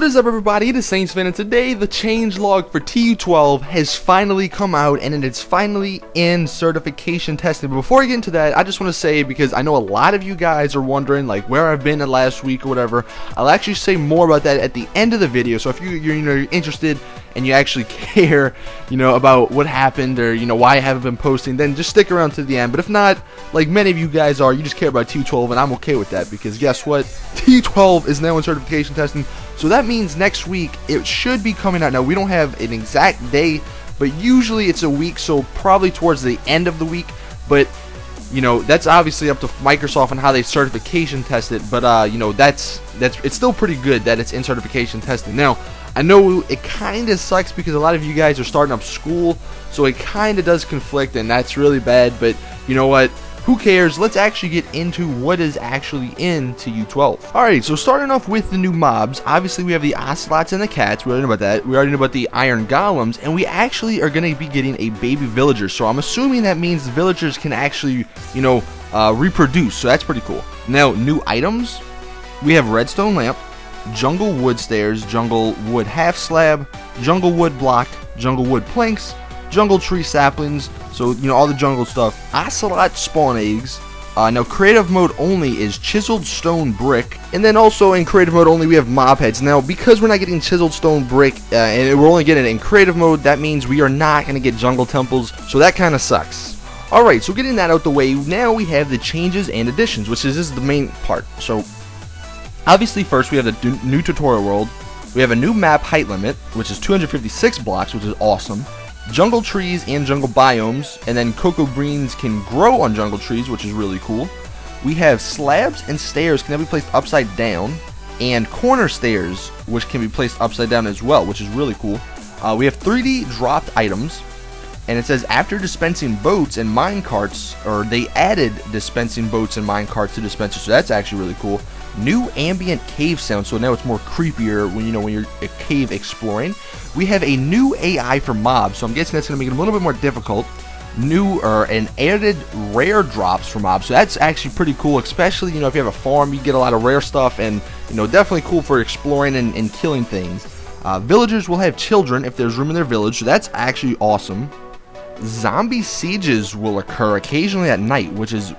What is up, everybody? It is Saints Fan, and today the changelog for TU12 has finally come out, and it is finally in certification testing. But before I get into that, I just want to say, because I know a lot of you guys are wondering like where I've been the last week or whatever, I'll actually say more about that at the end of the video. So if you're interested and you actually care, about what happened or why I haven't been posting, then just stick around to the end. But if not, like many of you guys are, you just care about TU12, and I'm okay with that, because guess what? TU12 is now in certification testing. So that means next week it should be coming out. Now, we don't have an exact day, but usually it's a week, so probably towards the end of the week. But that's obviously up to Microsoft and how they certification test it. But it's still pretty good that it's in certification testing. Now, I know it kind of sucks because a lot of you guys are starting up school, so it kind of does conflict, and that's really bad. But you know what? Who cares? Let's actually get into what is actually in TU12. Alright, so starting off with the new mobs, obviously we have the ocelots and the cats. We already know about that. We already know about the iron golems, and we actually are going to be getting a baby villager. So I'm assuming that means the villagers can actually, reproduce. So that's pretty cool. Now, new items. We have redstone lamp, jungle wood stairs, jungle wood half slab, jungle wood block, jungle wood planks, jungle tree saplings, so all the jungle stuff, ocelot spawn eggs. Now creative mode only is chiseled stone brick, and then also in creative mode only we have mob heads. Now because we're not getting chiseled stone brick and we're only getting it in creative mode, that means we are not going to get jungle temples, so that kind of sucks. Alright, so getting that out the way, now we have the changes and additions, which is this is the main part. So obviously first we have the new tutorial world, we have a new map height limit, which is 256 blocks, which is awesome. Jungle trees and jungle biomes, and then cocoa beans can grow on jungle trees, which is really cool. We have slabs and stairs can now be placed upside down, and corner stairs which can be placed upside down as well, which is really cool. We have 3D dropped items, and it says after dispensing boats and mine carts, or they added dispensing boats and mine carts to dispensers, so that's actually really cool. New ambient cave sound, so now it's more creepier when you're a cave exploring. We have a new AI for mobs, so I'm guessing that's going to make it a little bit more difficult. And added rare drops for mobs, so that's actually pretty cool, especially if you have a farm, you get a lot of rare stuff, and definitely cool for exploring and killing things. Villagers will have children if there's room in their village, so that's actually awesome. Zombie sieges will occur occasionally at night,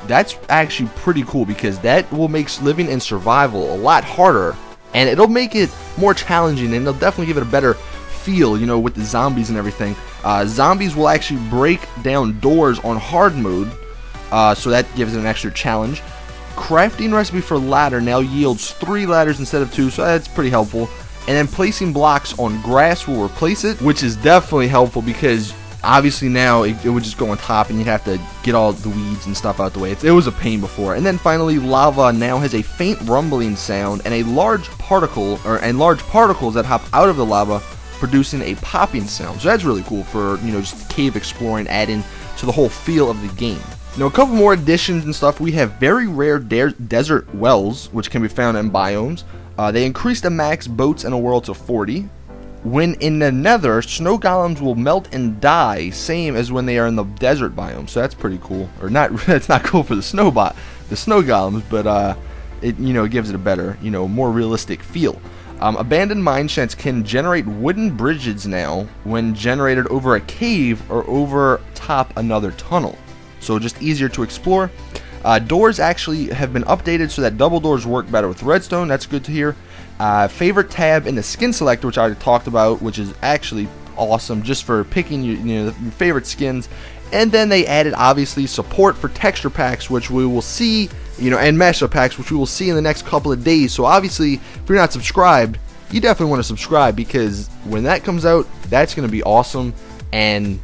that's actually pretty cool, because that will make living in survival a lot harder, and it'll make it more challenging, and it'll definitely give it a better feel, with the zombies and everything. Zombies will actually break down doors on hard mode, so that gives it an extra challenge. Crafting recipe for ladder now yields 3 ladders instead of 2, so that's pretty helpful. And then placing blocks on grass will replace it, which is definitely helpful, because obviously now it would just go on top and you'd have to get all the weeds and stuff out the way. It was a pain before. And then finally, lava now has a faint rumbling sound and large particles that hop out of the lava, producing a popping sound. So that's really cool for just cave exploring, adding to the whole feel of the game. Now, a couple more additions and stuff. We have very rare desert wells, which can be found in biomes. They increase the max boats in a world to 40. When in the nether, snow golems will melt and die, same as when they are in the desert biome. So that's pretty cool. Or not, it's not cool for the snow golems, but it gives it a better, more realistic feel. Abandoned mine shafts can generate wooden bridges now when generated over a cave or over top another tunnel. So just easier to explore. Doors actually have been updated so that double doors work better with redstone. That's good to hear. Favorite tab in the skin selector, which I already talked about, which is actually awesome just for picking your favorite skins. And then they added obviously support for texture packs, which we will see, and mashup packs, which we will see in the next couple of days. So obviously, if you're not subscribed, you definitely want to subscribe, because when that comes out, that's going to be awesome. And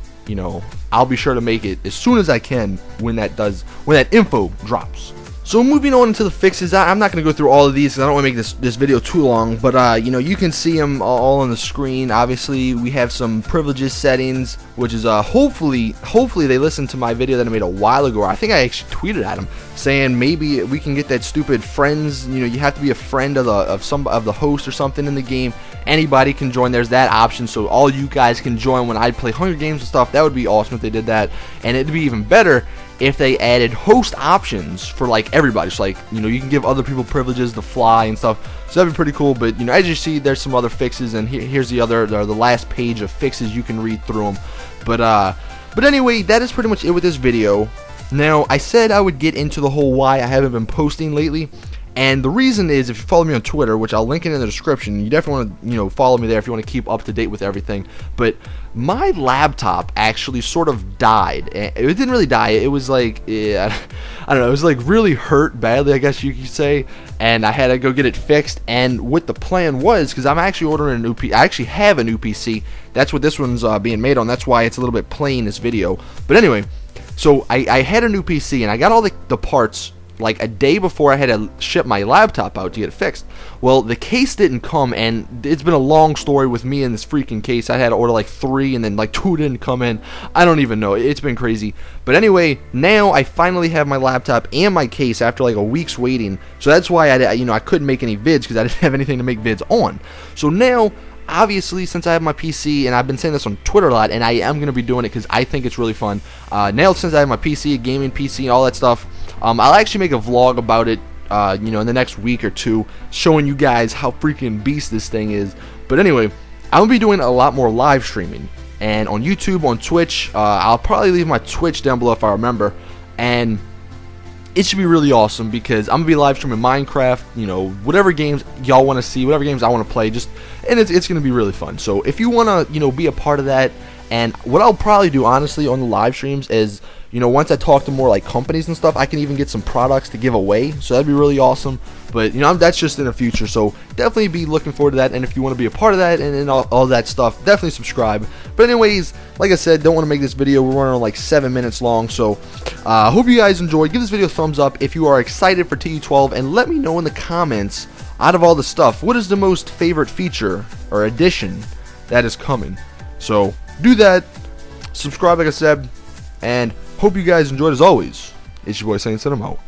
I'll be sure to make it as soon as I can when that info drops. So moving on into the fixes, I'm not going to go through all of these because I don't want to make this video too long, but you can see them all on the screen. Obviously, we have some privileges settings, which is hopefully they listened to my video that I made a while ago. I think I actually tweeted at them saying maybe we can get that stupid friends. You have to be a friend of the host or something in the game. Anybody can join. There's that option, so all you guys can join when I play Hunger Games and stuff. That would be awesome if they did that, and it'd be even better if they added host options for like everybody. So like, you know, you can give other people privileges to fly and stuff. So that'd be pretty cool. But you know, as you see, there's some other fixes, and here's the last page of fixes. You can read through them. But anyway, that is pretty much it with this video. Now, I said I would get into the whole why I haven't been posting lately. And the reason is, if you follow me on Twitter, which I'll link it in the description, you definitely want to, you know, follow me there if you want to keep up to date with everything. But my laptop actually sort of died. It didn't really die. It was like, I don't know, it was like really hurt badly, I guess you could say. And I had to go get it fixed. And what the plan was, because I'm actually ordering a new PC. I actually have a new PC. That's what this one's being made on. That's why it's a little bit plain, this video. But anyway, so I had a new PC, and I got all the parts like a day before I had to ship my laptop out to get it fixed. Well, the case didn't come, and it's been a long story with me and this freaking case. I had to order like 3, and then like 2 didn't come in. I don't even know. It's been crazy. But anyway, now I finally have my laptop and my case after like a week's waiting. So that's why I couldn't make any vids, because I didn't have anything to make vids on. So now, obviously, since I have my PC, and I've been saying this on Twitter a lot, and I am going to be doing it because I think it's really fun. Now, since I have my PC, a gaming PC, all that stuff, I'll actually make a vlog about it, you know, in the next week or 2, showing you guys how freaking beast this thing is. But anyway, I'm going to be doing a lot more live streaming, and on YouTube, on Twitch. I'll probably leave my Twitch down below if I remember, and it should be really awesome because I'm going to be live streaming Minecraft, you know, whatever games y'all want to see, whatever games I want to play, and it's going to be really fun. So if you want to, you know, be a part of that, and what I'll probably do, honestly, on the live streams is, you know, once I talk to more like companies and stuff, I can even get some products to give away, so that'd be really awesome. But you know, that's just in the future, so definitely be looking forward to that. And if you want to be a part of that and all that stuff, definitely subscribe. But anyways, like I said, don't want to make this video, we're running on like 7 minutes long, so hope you guys enjoyed. Give this video a thumbs up if you are excited for TU12, and let me know in the comments, out of all the stuff, what is the most favorite feature or addition that is coming. So do that, subscribe like I said, and hope you guys enjoyed. As always, it's your boy saying, I'm out.